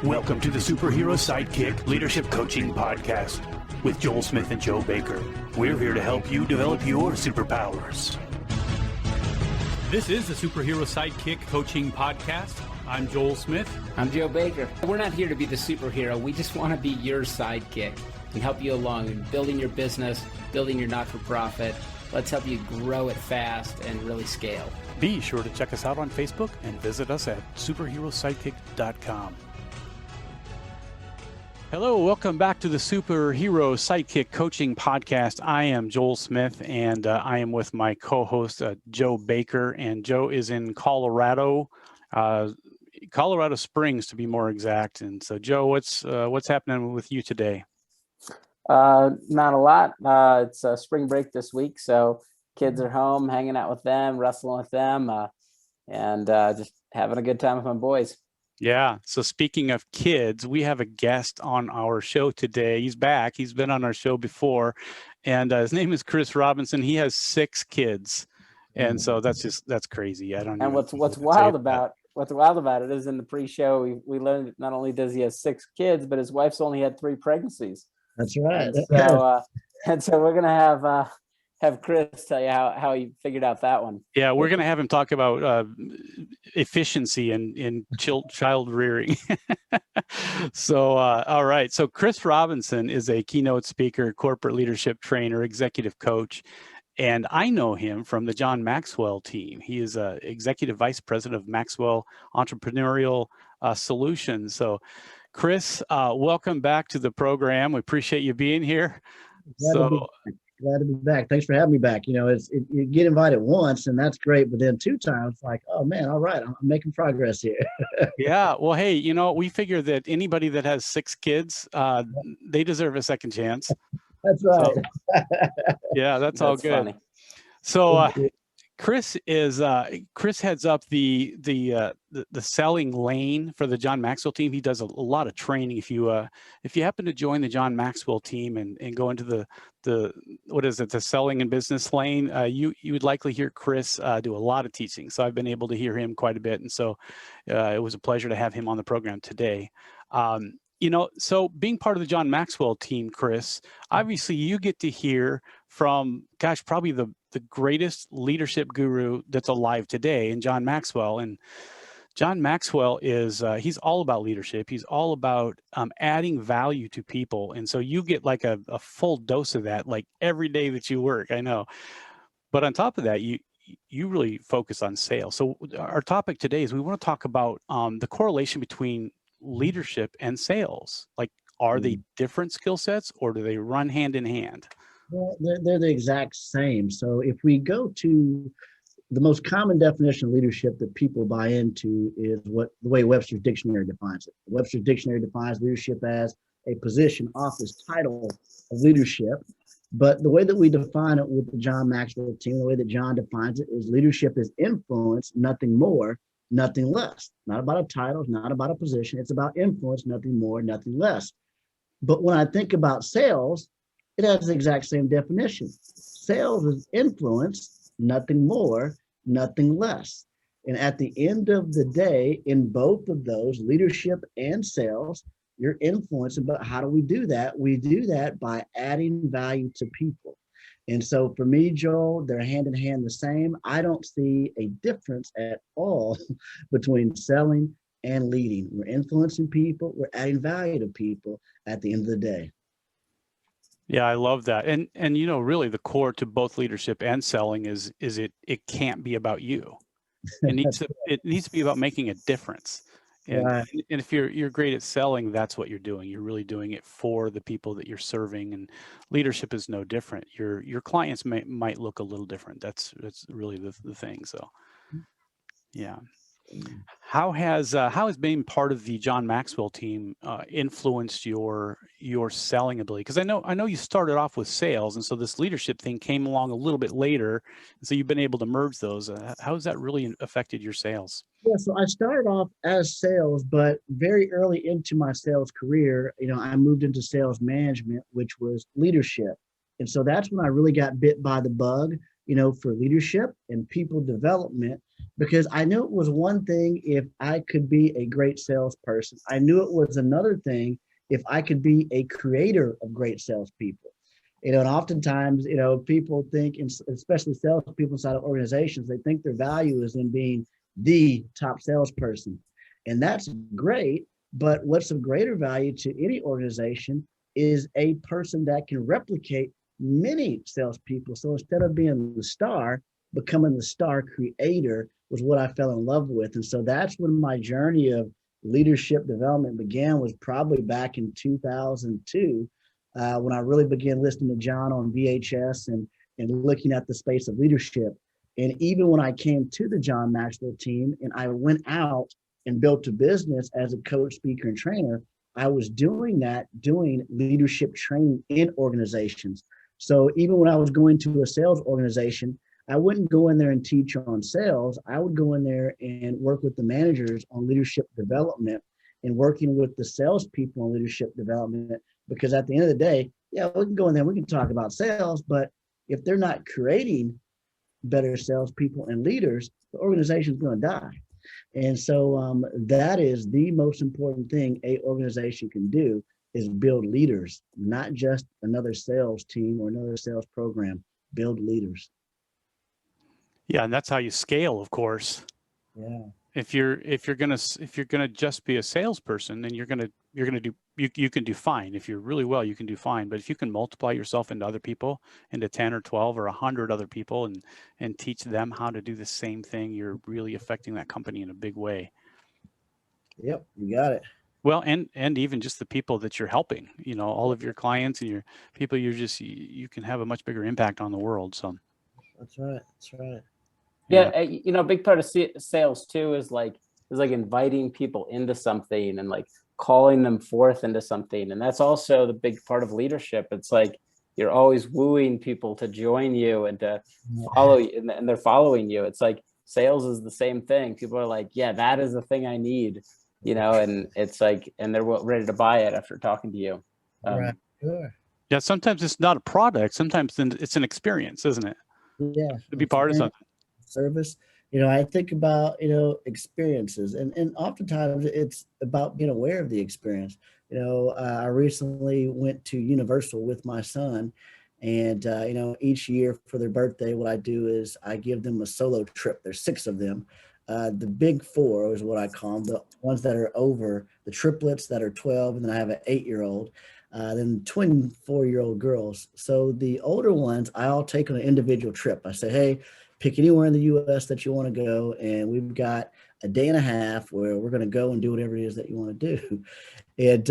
Welcome to the Superhero Sidekick Leadership Coaching Podcast with Joel Smith and Joe Baker. We're here to help you develop your superpowers. This is the Superhero Sidekick Coaching Podcast. I'm Joel Smith. I'm Joe Baker. We're not here to be the superhero. We just want to be your sidekick and help you along in building your business, building your not-for-profit. Let's help you grow it fast and really scale. Be sure to check us out on Facebook and visit us at superherosidekick.com. Hello, welcome back to the Superhero Sidekick Coaching Podcast. I am Joel Smith, and I am with my co-host, Joe Baker, and Joe is in Colorado, Colorado Springs to be more exact. And so, Joe, what's happening with you today? Not a lot. It's spring break this week, so kids are home, hanging out with them, wrestling with them, and just having a good time with my boys. Yeah. So speaking of kids, we have a guest on our show today. He's back. He's been on our show before, and his name is Chris Robinson. He has 6 kids, and so that's crazy. I don't know. And what's wild about it is in the pre-show we learned that not only does he have 6 kids, but his wife's only had 3 pregnancies. That's right. And so we're gonna have Chris tell you how he figured out that one. Yeah, we're going to have him talk about efficiency in child rearing. So, all right. So Chris Robinson is a keynote speaker, corporate leadership trainer, executive coach, and I know him from the John Maxwell team. He is executive vice president of Maxwell Entrepreneurial Solutions. So, Chris, welcome back to the program. We appreciate you being here. Glad to be back. Thanks for having me back. You know, you get invited once and that's great, but then 2 times, like, oh man, all right, I'm making progress here. Yeah. Well, hey, we figure that anybody that has 6 kids, they deserve a second chance. That's right. So, yeah, that's all good. Funny. So, Chris heads up the selling lane for the John Maxwell team. He does a lot of training. If you happen to join the John Maxwell team and go into the selling and business lane, you would likely hear Chris do a lot of teaching. So I've been able to hear him quite a bit, and so it was a pleasure to have him on the program today. So being part of the John Maxwell team, Chris, obviously you get to hear from, probably the greatest leadership guru that's alive today in John Maxwell. And John Maxwell is, he's all about leadership. He's all about adding value to people. And so you get like a full dose of that, like every day that you work, I know. But on top of that, you really focus on sales. So our topic today is we want to talk about the correlation between leadership and sales. Like, are they different skill sets or do they run hand in hand? Well, they're the exact same. So if we go to the most common definition of leadership that people buy into is the way Webster's dictionary defines it. Webster's dictionary defines leadership as a position, office, title of leadership. But the way that we define it with the John Maxwell team, the way that John defines it is leadership is influence, nothing more, nothing less. Not about a title, it's not about a position. It's about influence, nothing more, nothing less. But when I think about sales, it has the exact same definition. Sales is influence, nothing more, nothing less. And at the end of the day, in both of those, leadership and sales, you're influencing. But how do we do that? We do that by adding value to people. And so for me, Joel, they're hand in hand the same. I don't see a difference at all between selling and leading. We're influencing people. We're adding value to people at the end of the day. Yeah, I love that. And really the core to both leadership and selling is it can't be about you. It needs to be about making a difference. And, Right. and if you're great at selling, that's what you're doing. You're really doing it for the people that you're serving, and leadership is no different. Your clients might look a little different. That's really the thing. So, yeah. How has being part of the John Maxwell team influenced your selling ability? Because I know you started off with sales, and so this leadership thing came along a little bit later, and so you've been able to merge those. How has that really affected your sales? Yeah, so I started off as sales, but very early into my sales career, I moved into sales management, which was leadership. And so that's when I really got bit by the bug for leadership and people development, because I knew it was one thing if I could be a great salesperson. I knew it was another thing if I could be a creator of great salespeople. And oftentimes, people think, especially salespeople inside of organizations, they think their value is in being the top salesperson. And that's great. But what's of greater value to any organization is a person that can replicate many salespeople. So instead of being the star, becoming the star creator was what I fell in love with. And so that's when my journey of leadership development began, was probably back in 2002, when I really began listening to John on VHS and looking at the space of leadership. And even when I came to the John Maxwell team and I went out and built a business as a coach, speaker, and trainer, I was doing leadership training in organizations. So even when I was going to a sales organization, I wouldn't go in there and teach on sales. I would go in there and work with the managers on leadership development and working with the salespeople on leadership development. Because at the end of the day, yeah, we can go in there, we can talk about sales, but if they're not creating better salespeople and leaders, the organization is going to die. And so that is the most important thing a organization can do, is build leaders, not just another sales team or another sales program. Build leaders. Yeah, and that's how you scale, of course. Yeah. If you're gonna just be a salesperson, then you can do fine. If you're really well, you can do fine. But if you can multiply yourself into other people, into 10 or 12 or 100 other people, and teach them how to do the same thing, you're really affecting that company in a big way. Yep, you got it. Well, and even just the people that you're helping, all of your clients and your people, you can have a much bigger impact on the world. So that's right. That's right. Yeah, a big part of sales too is like inviting people into something and like calling them forth into something. And that's also the big part of leadership. It's like you're always wooing people to join you and to follow you, and they're following you. It's like sales is the same thing. People are like, yeah, that is the thing I need, and it's like, and they're ready to buy it after talking to you. Right. Sure. Yeah, sometimes it's not a product. Sometimes it's an experience, isn't it? Yeah. To be part of something. Service. I think about, experiences, and oftentimes it's about being aware of the experience. I recently went to Universal with my son, and, each year for their birthday, what I do is I give them a solo trip. There's 6 of them. The big 4 is what I call them, the ones that are over, the triplets that are 12, and then I have an 8-year-old, then twin 4-year-old girls. So the older ones, I'll take on an individual trip. I say, hey, pick anywhere in the U.S. that you want to go, and we've got a day and a half where we're going to go and do whatever it is that you want to do. And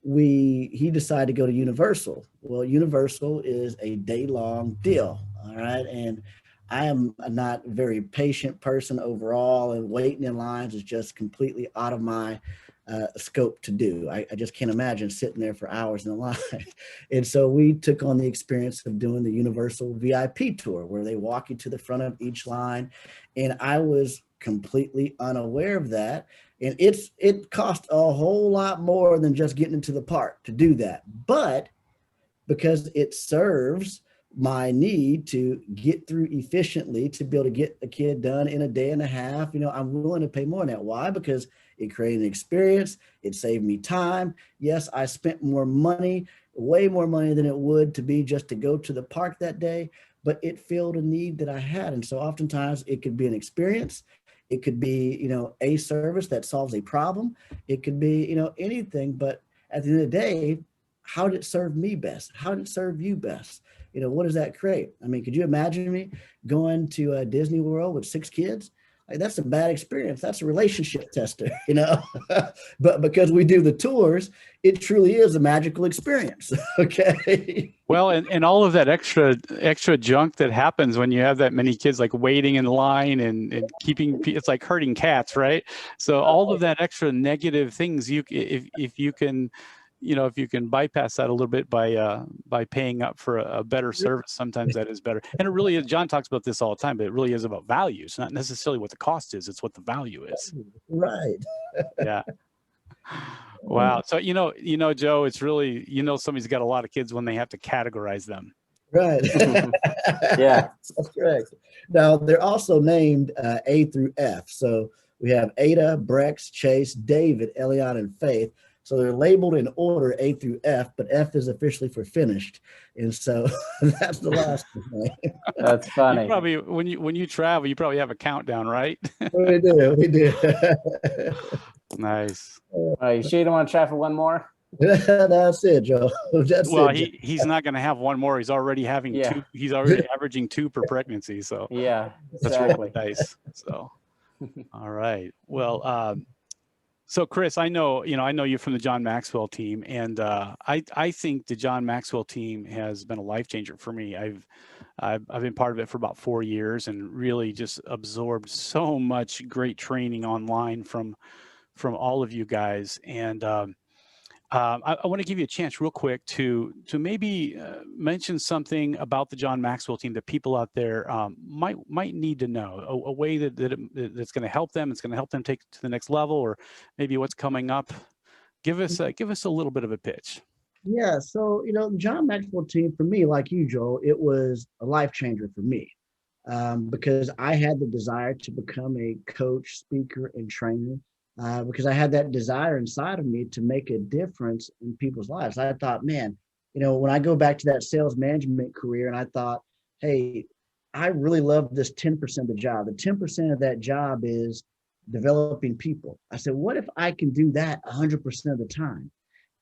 he decided to go to Universal. Well, Universal is a day-long deal, all right. And I am a not very patient person overall, and waiting in lines is just completely out of my scope to do. I just can't imagine sitting there for hours in a line. And so we took on the experience of doing the Universal VIP tour, where they walk you to the front of each line. And I was completely unaware of that. And it cost a whole lot more than just getting into the park to do that. But because it serves my need to get through efficiently, to be able to get a kid done in a day and a half, I'm willing to pay more than that. Why? Because it created an experience. It saved me time. Yes, I spent more money, way more money than it would to be just to go to the park that day, but it filled a need that I had. And so oftentimes it could be an experience. It could be, a service that solves a problem. It could be, anything. But at the end of the day, how did it serve me best? How did it serve you best? What does that create? I mean, could you imagine me going to Disney World with 6 kids? Like, that's a bad experience. That's a relationship tester, but because we do the tours, it truly is a magical experience. Okay. Well, and all of that extra junk that happens when you have that many kids, like waiting in line and keeping, it's like herding cats, right? So all of that extra negative things, if you can, if you can bypass that a little bit by paying up for a better service, sometimes that is better. And it really is, John talks about this all the time, but it really is about value. It's not necessarily what the cost is, it's what the value is. Right. Yeah. Wow. So, Joe, it's really, somebody's got a lot of kids when they have to categorize them. Right. Yeah. That's correct. Now, they're also named A through F. So we have Ada, Brex, Chase, David, Elion, and Faith. So they're labeled in order A through F, but F is officially for finished. And so that's the last name. That's funny. You probably, when you travel, you probably have a countdown, right? We do. We do. Nice. You sure you don't want to try for one more? That's it, Joe. That's Well, it, Joe. he's not going to have one more. He's already having two. He's already averaging 2 per pregnancy. So yeah, that's exactly. really nice. So, all right. Well, so Chris, I know you from the John Maxwell team, and I think the John Maxwell team has been a life changer for me. I've been part of it for about 4 years and really just absorbed so much great training online from all of you guys. And I want to give you a chance real quick to maybe mention something about the John Maxwell team that people out there might need to know, a way that's going to help them. It's going to help them take it to the next level, or maybe what's coming up. Give us a little bit of a pitch. Yeah. So, the John Maxwell team, for me, like you, Joel, it was a life changer for me because I had the desire to become a coach, speaker, and trainer. Because I had that desire inside of me to make a difference in people's lives. I thought, man, when I go back to that sales management career, and I thought, hey, I really love this 10% of the job. The 10% of that job is developing people. I said, what if I can do that 100% of the time?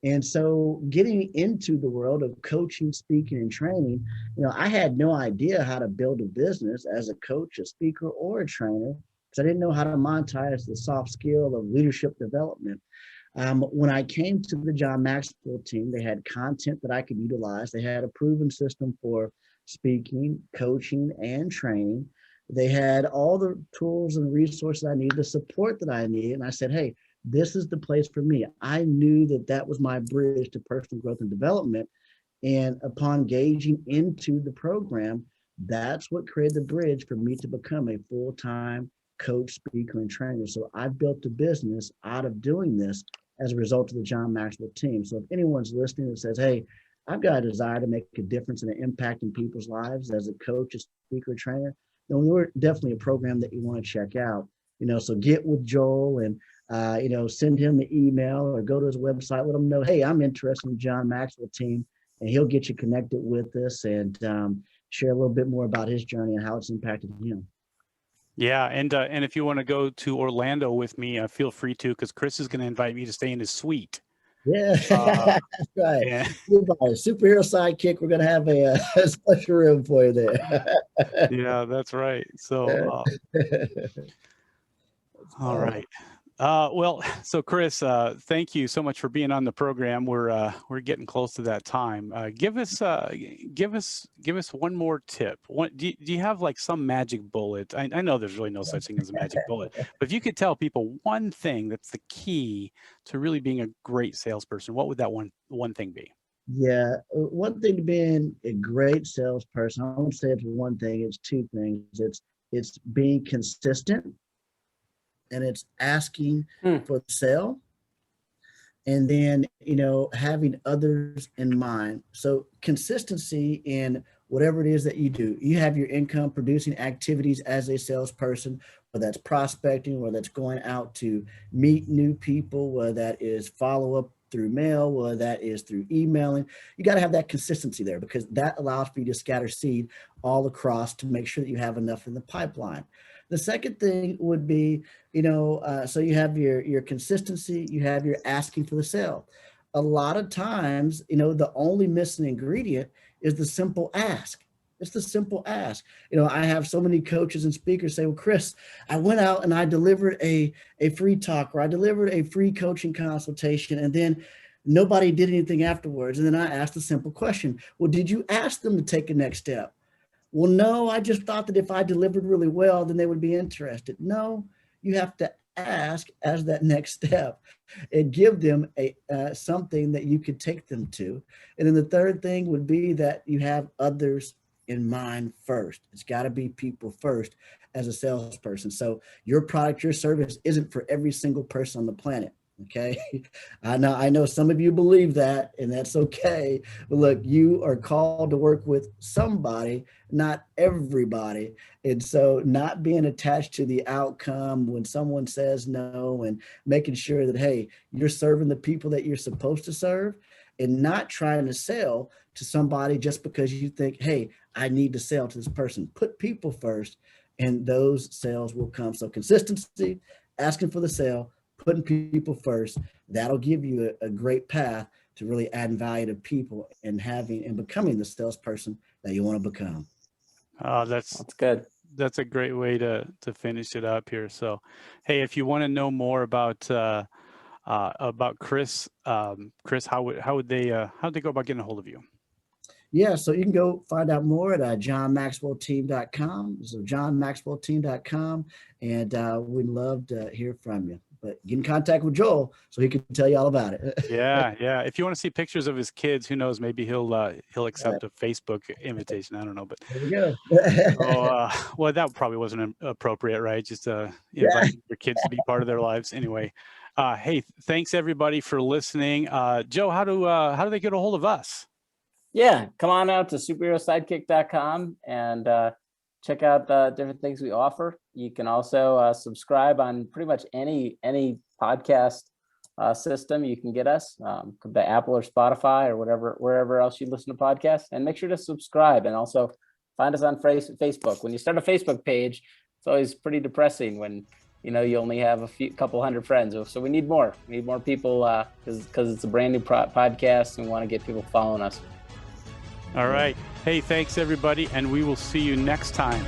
And so getting into the world of coaching, speaking, and training, I had no idea how to build a business as a coach, a speaker, or a trainer, because I didn't know how to monetize the soft skill of leadership development. When I came to the John Maxwell team, they had content that I could utilize. They had a proven system for speaking, coaching, and training. They had all the tools and resources I needed, the support that I needed. And I said, hey, this is the place for me. I knew that was my bridge to personal growth and development. And upon engaging into the program, that's what created the bridge for me to become a full-time coach, speaker, and trainer. So I've built a business out of doing this as a result of the John Maxwell team. So if anyone's listening that says, hey, I've got a desire to make a difference and an impact in people's lives as a coach, a speaker, trainer, then we're definitely a program that you want to check out. So get with Joel and, send him an email or go to his website, let him know, hey, I'm interested in the John Maxwell team, and he'll get you connected with us and share a little bit more about his journey and how it's impacted him. Yeah, and if you want to go to Orlando with me, feel free to, because Chris is going to invite me to stay in his suite. Yeah, that's right. Yeah. Superhero sidekick. We're going to have a special room for you there. Yeah, that's right. So, all right. Well, so Chris, thank you so much for being on the program. We're getting close to that time. Give us one more tip. Do you have like some magic bullet? I know there's really no such thing as a magic bullet, but if you could tell people one thing that's the key to really being a great salesperson, what would that one thing be? Yeah, one thing to being a great salesperson, I won't say it's one thing, it's two things. It's being consistent, and it's asking for the sale, and then having others in mind. So consistency in whatever it is that you do. You have your income producing activities as a salesperson, whether that's prospecting, whether that's going out to meet new people, whether that is follow up through mail, whether that is through emailing. You got to have that consistency there, because that allows for you to scatter seed all across to make sure that you have enough in the pipeline. The second thing would be, so you have your consistency, you have your asking for the sale. A lot of times, the only missing ingredient is the simple ask. It's the simple ask. I have so many coaches and speakers say, well, Chris, I went out and I delivered a free talk, or I delivered a free coaching consultation, and then nobody did anything afterwards. And then I asked a simple question. Well, did you ask them to take a next step? Well, no, I just thought that if I delivered really well, then they would be interested. No, you have to ask as that next step and give them something that you could take them to. And then the third thing would be that you have others in mind first. It's got to be people first as a salesperson. So your product, your service isn't for every single person on the planet. Okay. I know some of you believe that, and that's okay. But look, you are called to work with somebody, not everybody. And so not being attached to the outcome when someone says no, and making sure that, hey, you're serving the people that you're supposed to serve, and not trying to sell to somebody just because you think, hey, I need to sell to this person. Put people first, and those sales will come. So consistency, asking for the sale, putting people first, that'll give you a great path to really add value to people and becoming the salesperson that you want to become. That's good. That's a great way to finish it up here. So, hey, if you want to know more about Chris, Chris, how would they go about getting a hold of you? Yeah, so you can go find out more at johnmaxwellteam.com. So johnmaxwellteam.com, and we'd love to hear from you. But get in contact with Joel so he can tell you all about it. Yeah. If you want to see pictures of his kids, who knows? Maybe he'll accept a Facebook invitation. I don't know, but there we go. Well, that probably wasn't appropriate, right? Just invite your kids to be part of their lives. Anyway, hey, thanks everybody for listening. Joe, how do they get a hold of us? Yeah, come on out to superherosidekick.com and check out the different things we offer. You can also subscribe on pretty much any podcast system you can get us, could be Apple or Spotify or wherever else you listen to podcasts. And make sure to subscribe, and also find us on Facebook. When you start a Facebook page, it's always pretty depressing when you only have couple hundred friends. So we need more. We need more people because it's a brand new podcast, and we want to get people following us. All right. Hey, thanks everybody, and we will see you next time.